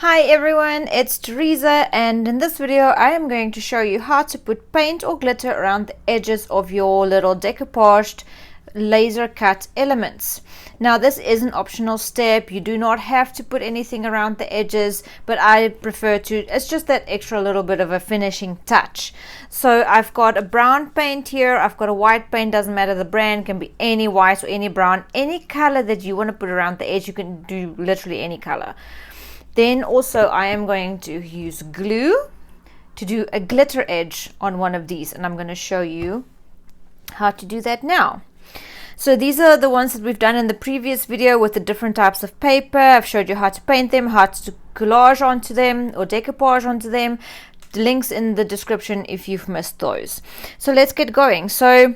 Hi everyone, it's Teresa, and in this video I am going to show you how to put paint or glitter around the edges of your little decoupaged laser cut elements. Now this is an optional step. You do not have to put anything around the edges, but I prefer to. It's just that extra little bit of a finishing touch. So I've got a brown paint here, I've got a white paint, doesn't matter the brand, can be any white or any brown, any color that you want to put around the edge. You can do literally any color. Then also I am going to use glue to do a glitter edge on one of these, and I'm going to show you how to do that now. So these are the ones that we've done in the previous video with the different types of paper. I've showed you how to paint them, how to collage onto them or decoupage onto them. The links in the description if you've missed those. So let's get going. So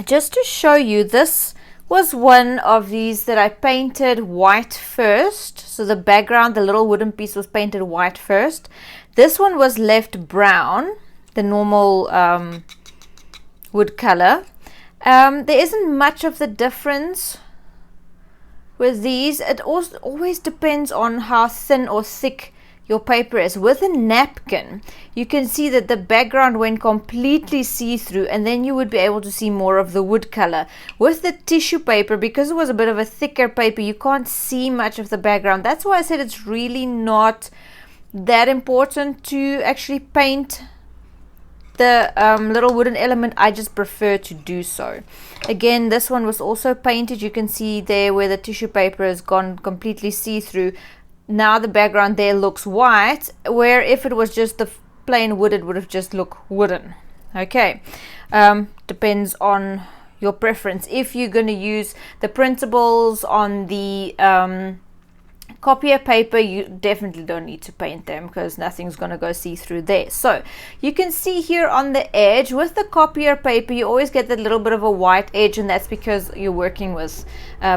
just to show you, this was one of these that I painted white first. So the background, the little wooden piece, was painted white first. This one was left brown, the normal wood color. There isn't much of the difference with these. It also always depends on how thin or thick your paper is. With a napkin, you can see that the background went completely see-through, and then you would be able to see more of the wood color. With the tissue paper, because it was a bit of a thicker paper, you can't see much of the background. That's why I said it's really not that important to actually paint the little wooden element. I just prefer to do so. Again, this one was also painted. You can see there where the tissue paper has gone completely see-through. Now the background there looks white, where if it was just the plain wood, it would have just looked wooden. Okay, depends on your preference. If you're going to use the printables on the copier paper, you definitely don't need to paint them because nothing's going to go see through there. So you can see here on the edge with the copier paper, you always get that little bit of a white edge, and that's because you're working with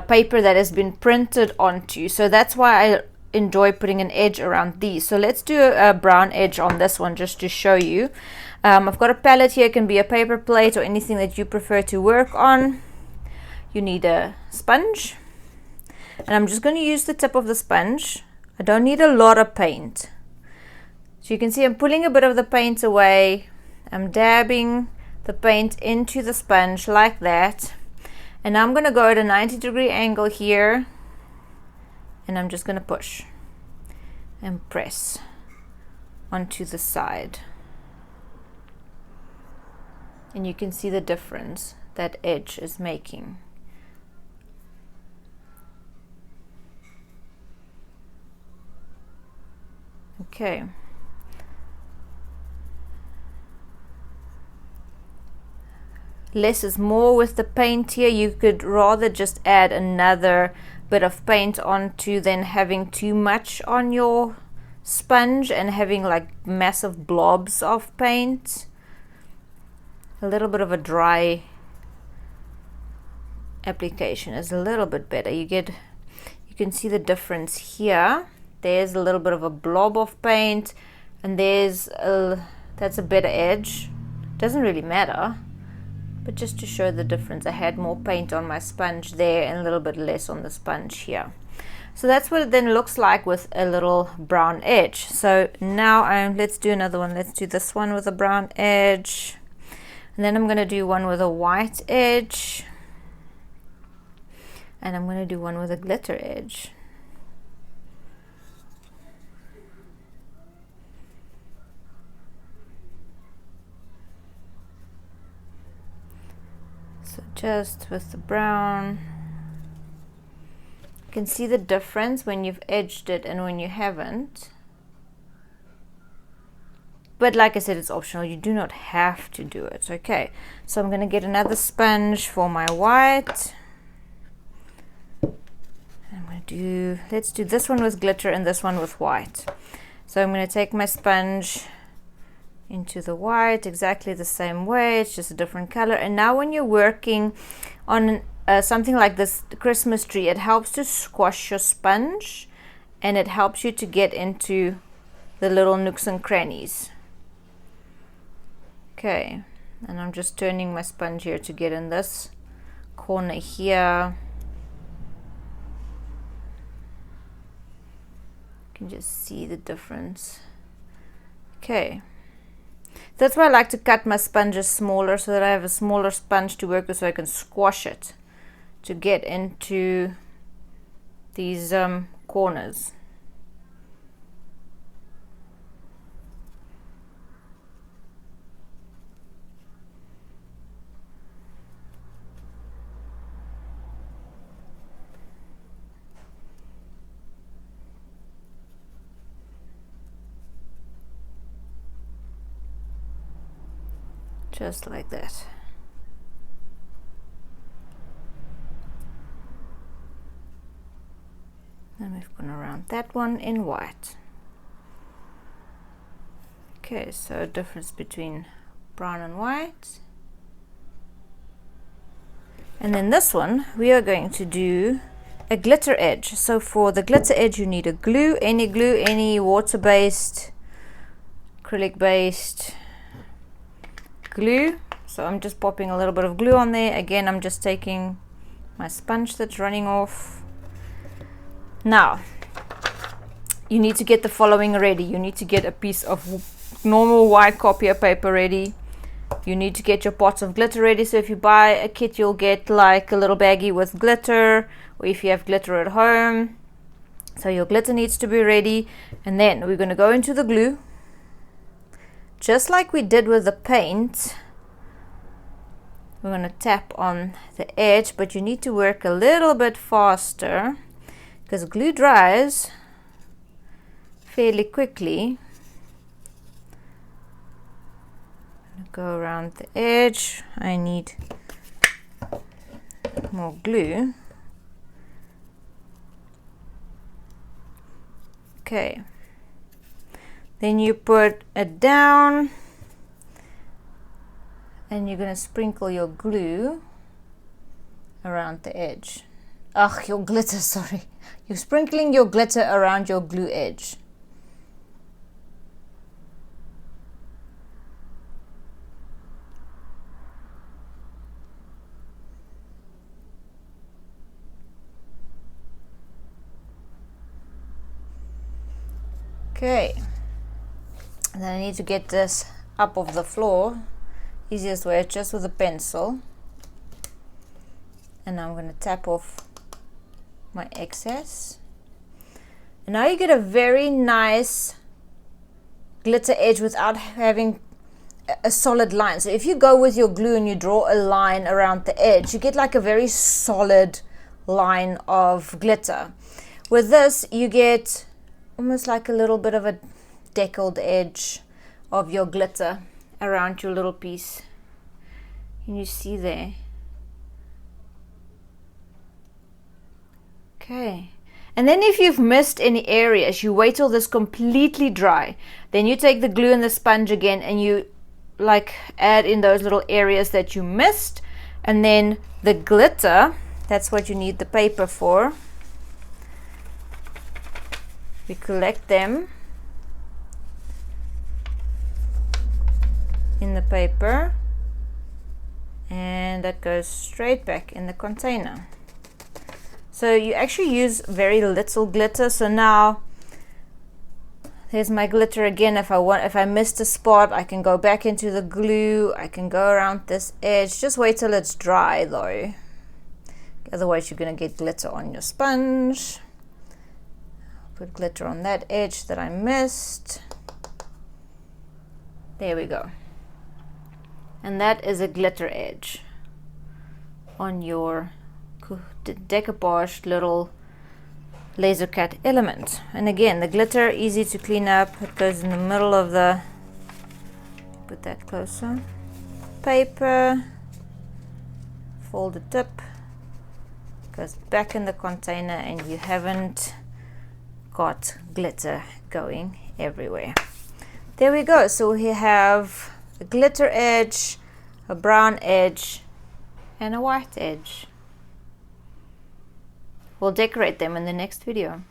paper that has been printed onto. So that's why I enjoy putting an edge around these. So let's do a brown edge on this one just to show you. I've got a palette here. It can be a paper plate or anything that you prefer to work on. You need a sponge, and I'm just going to use the tip of the sponge. I don't need a lot of paint. So you can see I'm pulling a bit of the paint away. I'm dabbing the paint into the sponge like that, and now I'm going to go at a 90-degree angle here, and I'm just going to push and press onto the side, and you can see the difference that edge is making. Okay, less is more with the paint here. You could rather just add another bit of paint onto than having too much on your sponge and having like massive blobs of paint. A little bit of a dry application is a little bit better. You can see the difference here. There's a little bit of a blob of paint, and that's a better edge. Doesn't really matter, but just to show the difference, I had more paint on my sponge there and a little bit less on the sponge here. So that's what it then looks like with a little brown edge. So now let's do another one. Let's do this one with a brown edge, and then I'm going to do one with a white edge, and I'm going to do one with a glitter edge. So just with the brown, you can see the difference when you've edged it and when you haven't. But like I said, it's optional. You do not have to do it. Okay, so I'm going to get another sponge for my white. Let's do this one with glitter and this one with white. So I'm going to take my sponge into the white exactly the same way. It's just a different color. And now when you're working on something like this Christmas tree, it helps to squash your sponge, and it helps you to get into the little nooks and crannies. Okay, and I'm just turning my sponge here to get in this corner here. can just see the difference. Okay, that's why I like to cut my sponges smaller, so that I have a smaller sponge to work with, so I can squash it to get into these corners. Just like that. And we've gone around that one in white. Okay, so difference between brown and white. And then this one, we are going to do a glitter edge. So for the glitter edge, you need a glue, any water-based, acrylic-based glue. So I'm just popping a little bit of glue on there. Again, I'm just taking my sponge that's running off. Now, you need to get the following ready. You need to get a piece of normal white copier paper ready. You need to get your pots of glitter ready. So if you buy a kit, you'll get like a little baggie with glitter, or if you have glitter at home. So your glitter needs to be ready. And then we're going to go into the glue. Just like we did with the paint, we're going to tap on the edge, but you need to work a little bit faster because glue dries fairly quickly. Go around the edge. I need more glue. Okay. Then you put it down and you're going to sprinkle your glue around the edge. Ugh, your glitter, sorry. You're sprinkling your glitter around your glue edge. Okay. And then I need to get this up off the floor. Easiest way is just with a pencil. And I'm going to tap off my excess. And now you get a very nice glitter edge without having a solid line. So if you go with your glue and you draw a line around the edge, you get like a very solid line of glitter. With this, you get almost like a little bit of a deckled edge of your glitter around your little piece. Can you see there? Okay. And then if you've missed any areas, you wait till this completely dry. Then you take the glue and the sponge again and you like add in those little areas that you missed. And then the glitter, that's what you need the paper for. We collect them in the paper and that goes straight back in the container. So you actually use very little glitter. So now there's my glitter again. If I missed a spot, I can go back into the glue. I can go around this edge. Just wait till it's dry though. Otherwise you're going to get glitter on your sponge. Put glitter on that edge that I missed. There we go. And that is a glitter edge on your decoupaged little laser cut element. And again, the glitter, easy to clean up. It goes in the middle of the, put that closer, paper, fold the tip, goes back in the container and you haven't got glitter going everywhere. There we go. So we have a glitter edge, a brown edge, and a white edge. We'll decorate them in the next video.